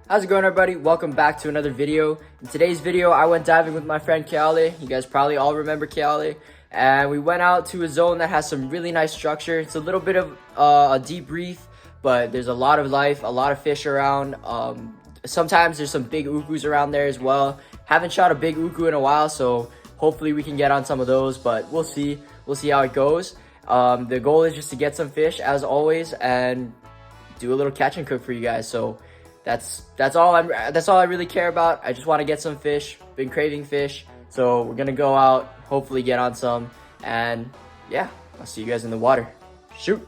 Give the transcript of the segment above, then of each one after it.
How's it going, everybody? Welcome back to another video. In today's video, I went diving with my friend Keale. You guys probably all remember Keale. And we went out to a zone that has some really nice structure. It's a little bit of a deep reef, but there's a lot of life, a lot of fish around. Sometimes there's some big ukus around there as well. Haven't shot a big uku in a while, so hopefully we can get on some of those, but we'll see. We'll see how it goes. The goal is just to get some fish, as always, and do a little catch and cook for you guys. So that's all I really care about. I just want to get some fish. Been craving fish, so we're gonna go out, hopefully get on some, and yeah, I'll see you guys in the water. Shoot.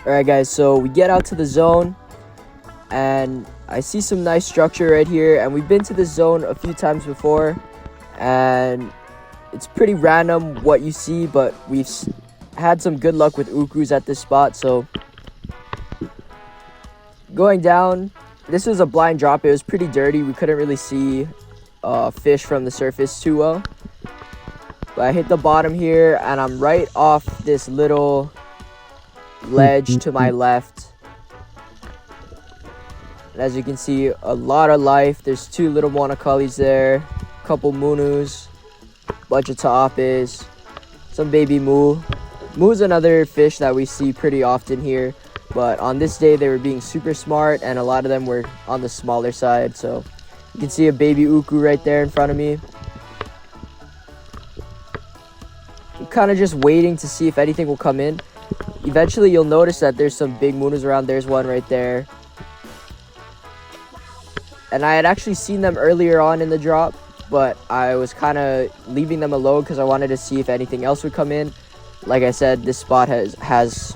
Alright guys, so we get out to the zone and I see some nice structure right here, and we've been to this zone a few times before and it's pretty random what you see, but we've had some good luck with ukus at this spot. So going down, this was a blind drop. It was pretty dirty. We couldn't really see fish from the surface too well, but I hit the bottom here and I'm right off this little ledge to my left, and as you can see, a lot of life. There's two little Moana colis there, a couple moonus, bunch of taapes, some baby moo. Moo's another fish that we see pretty often here, but on this day they were being super smart and a lot of them were on the smaller side. So you can see a baby uku right there in front of me. I'm kind of just waiting to see if anything will come in. Eventually you'll notice that there's some big moonus around. There's one right there, and I had actually seen them earlier on in the drop, but I was kind of leaving them alone because I wanted to see if anything else would come in. Like I said, this spot has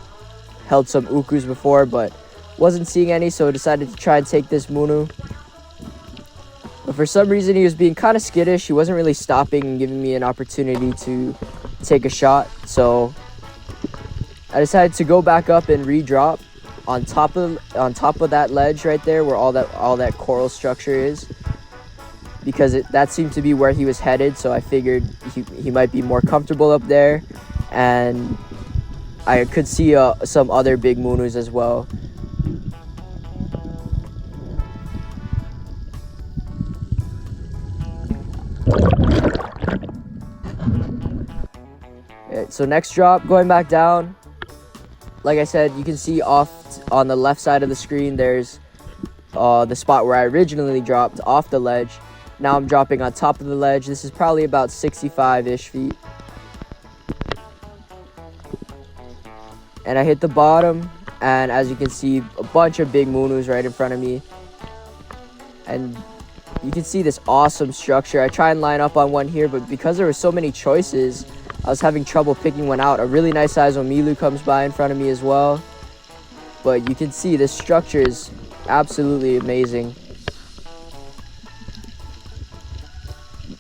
held some ukus before, but wasn't seeing any, so I decided to try and take this moonu. But for some reason he was being kind of skittish. He wasn't really stopping and giving me an opportunity to take a shot, so I decided to go back up and re-drop on top of that ledge right there where all that coral structure is, because that seemed to be where he was headed. So I figured he might be more comfortable up there, and I could see some other big moonus as well. Okay, so next drop, going back down. Like I said, you can see off on the left side of the screen, there's the spot where I originally dropped off the ledge. Now I'm dropping on top of the ledge. This is probably about 65-ish feet. And I hit the bottom, and as you can see, a bunch of big moonus right in front of me. And you can see this awesome structure. I try and line up on one here, but because there were so many choices, I was having trouble picking one out. A really nice size omilu comes by in front of me as well. But you can see this structure is absolutely amazing.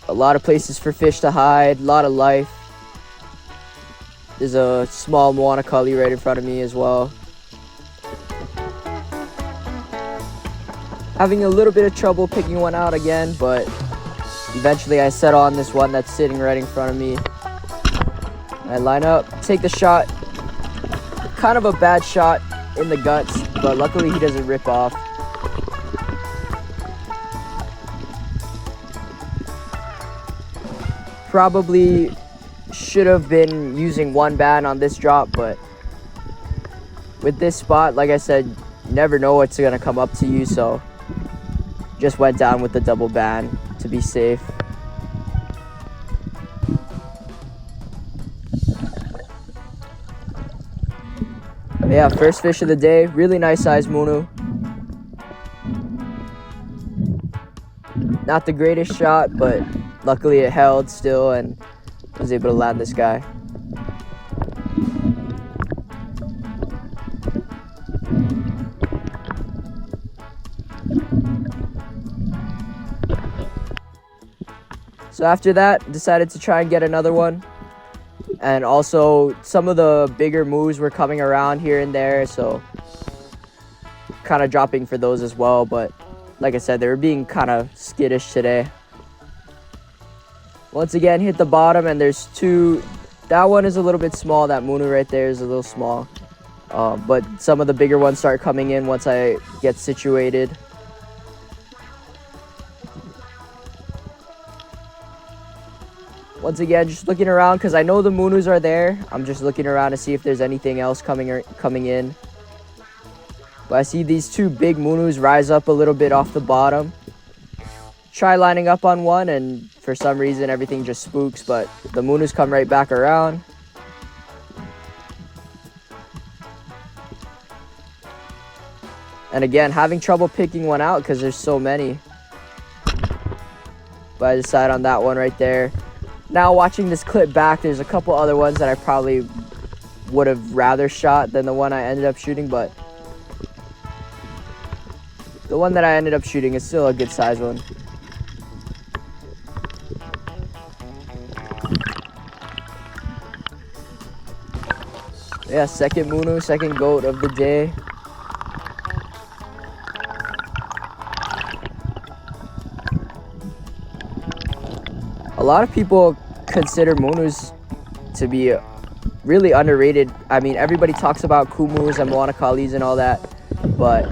A lot of places for fish to hide, a lot of life. There's a small Moana coli right in front of me as well. Having a little bit of trouble picking one out again, but eventually I settle on this one that's sitting right in front of me. I line up, take the shot. Kind of a bad shot in the guts, but luckily he doesn't rip off. Probably should have been using one band on this drop, but with this spot, like I said, you never know what's gonna come up to you, so just went down with the double band to be safe. Yeah, first fish of the day. Really nice size moonu. Not the greatest shot, but luckily it held still and was able to land this guy. So after that, decided to try and get another one. And also, some of the bigger moves were coming around here and there, so kind of dropping for those as well. But like I said, they were being kind of skittish today. Once again, hit the bottom, and there's two. That one is a little bit small. That moonu right there is a little small. But some of the bigger ones start coming in once I get situated. Once again, just looking around because I know the moonus are there. I'm just looking around to see if there's anything else coming in. But I see these two big moonus rise up a little bit off the bottom. Try lining up on one, and for some reason everything just spooks, but the moonus come right back around. And again, having trouble picking one out because there's so many. But I decide on that one right there. Now watching this clip back, there's a couple other ones that I probably would have rather shot than the one I ended up shooting, but the one that I ended up shooting is still a good size one. Yeah, second moonu, second goat of the day. A lot of people consider moonus to be really underrated. I mean, everybody talks about kumus and Moana colis and all that, but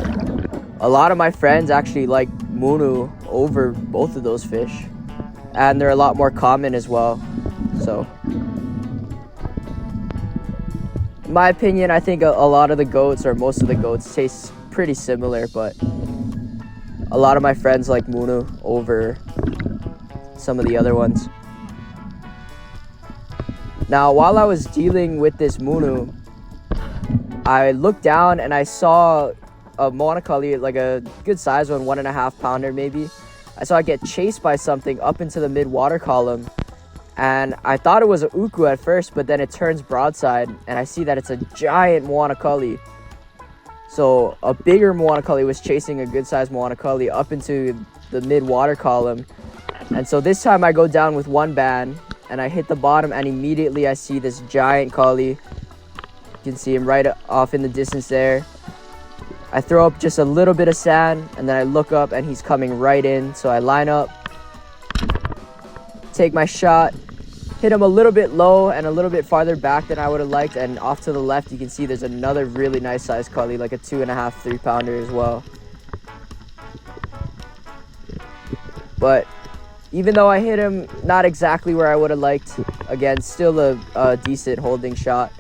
a lot of my friends actually like moonu over both of those fish, and they're a lot more common as well. So in my opinion, I think a lot of the goats, or most of the goats, taste pretty similar, but a lot of my friends like moonu over some of the other ones. Now, while I was dealing with this moonu, I looked down and I saw a Moana coli, like a good size one, 1.5 pounder maybe. I saw it get chased by something up into the mid water column, and I thought it was a uku at first, but then it turns broadside and I see that it's a giant Moana coli. So a bigger Moana coli was chasing a good sized Moana coli up into the mid water column. And so this time I go down with one band and I hit the bottom, and immediately I see this giant coli. You can see him right off in the distance there. I throw up just a little bit of sand, and then I look up and he's coming right in. So I line up, take my shot, hit him a little bit low and a little bit farther back than I would have liked, and off to the left you can see there's another really nice sized coli, like a 2.5, 3 pounder as well. But even though I hit him not exactly where I would have liked, again, still a decent holding shot.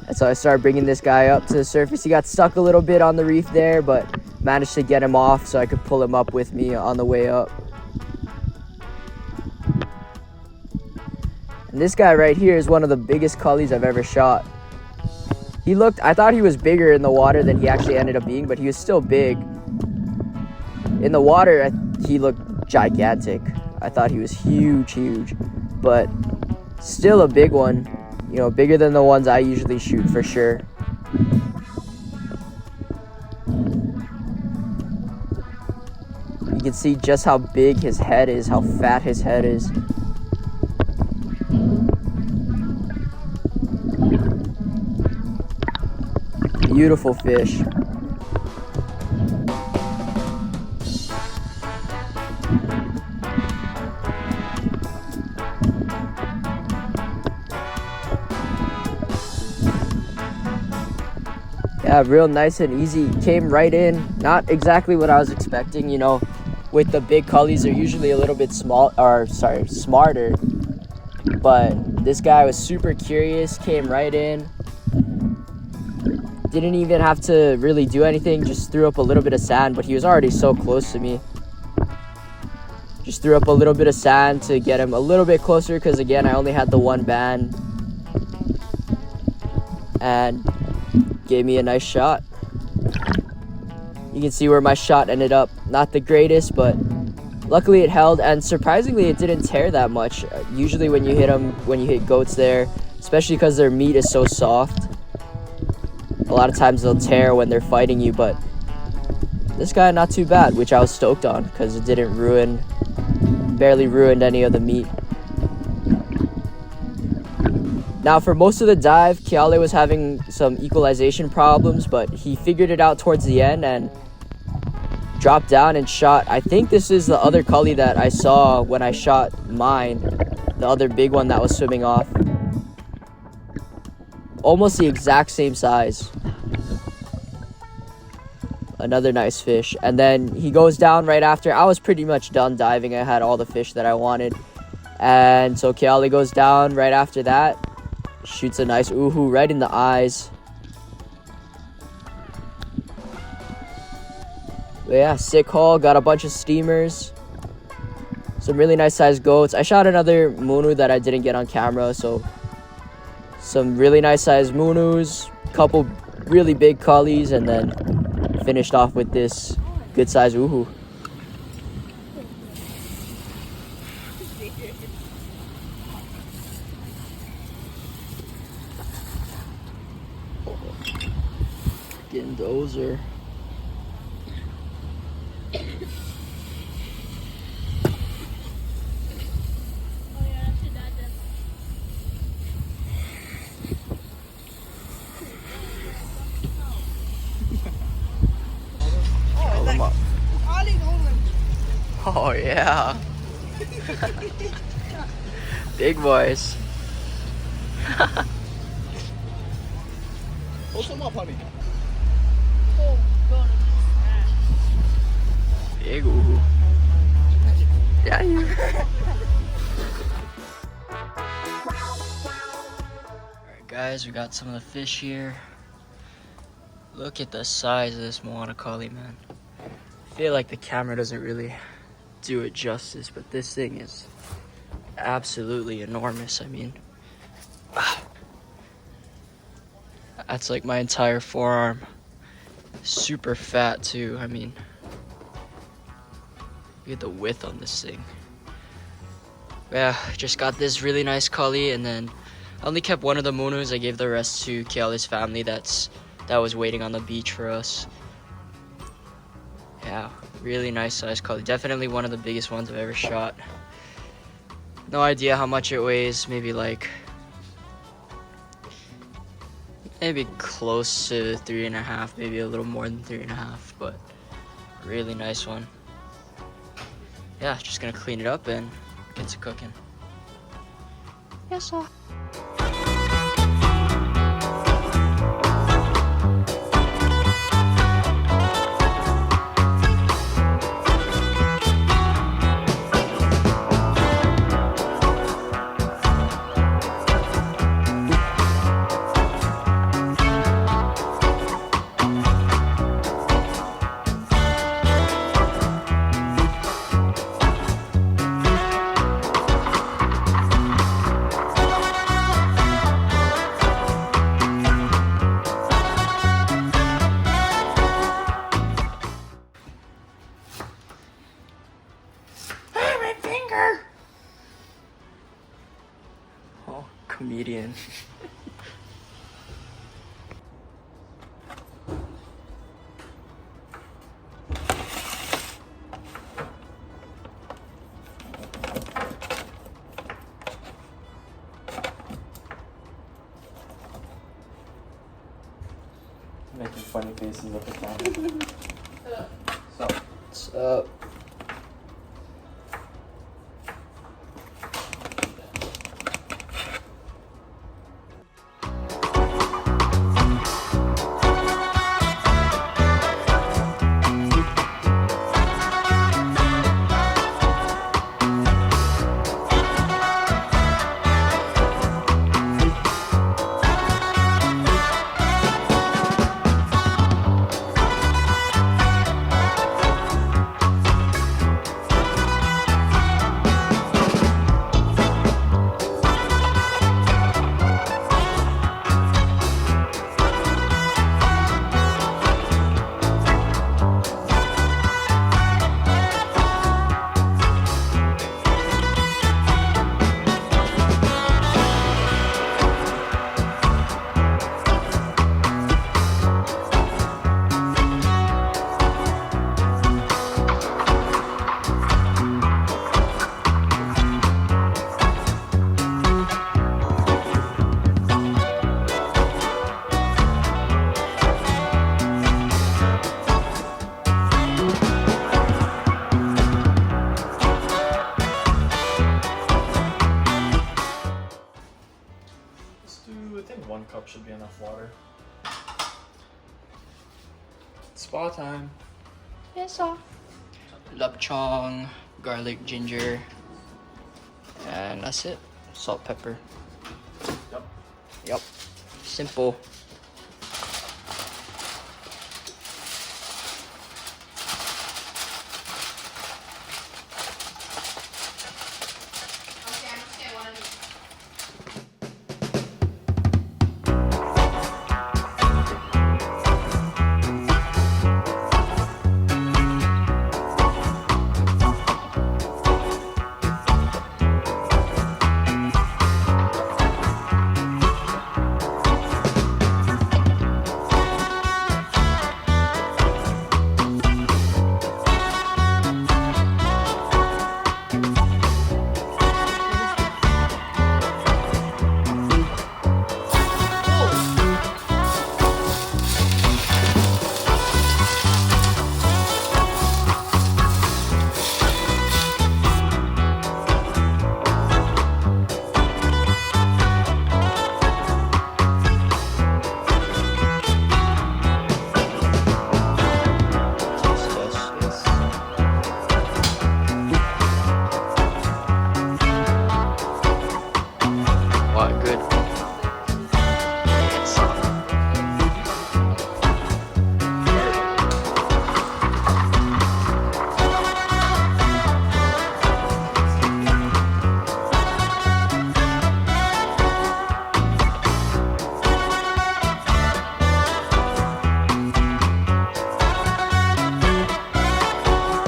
And so I started bringing this guy up to the surface. He got stuck a little bit on the reef there, but managed to get him off so I could pull him up with me on the way up. And this guy right here is one of the biggest colis I've ever shot. I thought he was bigger in the water than he actually ended up being, but he was still big. In the water, he looked gigantic. I thought he was huge, but still a big one. You know, bigger than the ones I usually shoot for sure. You can see just how big his head is, how fat his head is. Beautiful fish. Yeah, real nice and easy. Came right in. Not exactly what I was expecting. You know, with the big colis, they're usually a little bit smarter. But this guy was super curious. Came right in. Didn't even have to really do anything. Just threw up a little bit of sand. But he was already so close to me. Just threw up a little bit of sand to get him a little bit closer. Because again, I only had the one band. And gave me a nice shot. You can see where my shot ended up. Not the greatest, but luckily it held, and surprisingly it didn't tear that much. Usually when you hit goats there, especially because their meat is so soft, a lot of times they'll tear when they're fighting you, but this guy not too bad, which I was stoked on because it didn't barely ruined any of the meat. Now for most of the dive, Keale was having some equalization problems, but he figured it out towards the end and dropped down and shot. I think this is the other coli that I saw when I shot mine, the other big one that was swimming off. Almost the exact same size. Another nice fish. And then he goes down right after. I was pretty much done diving. I had all the fish that I wanted. And so Keale goes down right after that. Shoots a nice uhu right in the eyes. But yeah, sick haul. Got a bunch of steamers. Some really nice sized goats. I shot another moonu that I didn't get on camera. So some really nice sized moonus. Couple really big colis. And then finished off with this good size uhu. Getting dozer. Oh yeah. Big boys. Hold them up, honey. Big uhu. Yeah, you. Alright guys, we got some of the fish here. Look at the size of this Moana coli, man. I feel like the camera doesn't really do it justice, but this thing is absolutely enormous. I mean, that's like my entire forearm. Super fat too. I mean, look at the width on this thing. Yeah, just got this really nice coli, and then I only kept one of the moonus. I gave the rest to Keale's family that was waiting on the beach for us. Yeah, really nice size coli. Definitely one of the biggest ones I've ever shot. No idea how much it weighs. Maybe close to 3.5, maybe a little more than 3.5, but really nice one. Yeah, just gonna clean it up and get to cooking. Yes, sir. Comedian. Making funny faces at the camera. What's up? think 1 cup should be enough water. Spa time. Yes, sir. Lapchong, garlic, ginger, and that's it. Salt, pepper. Yep. Yep. Simple.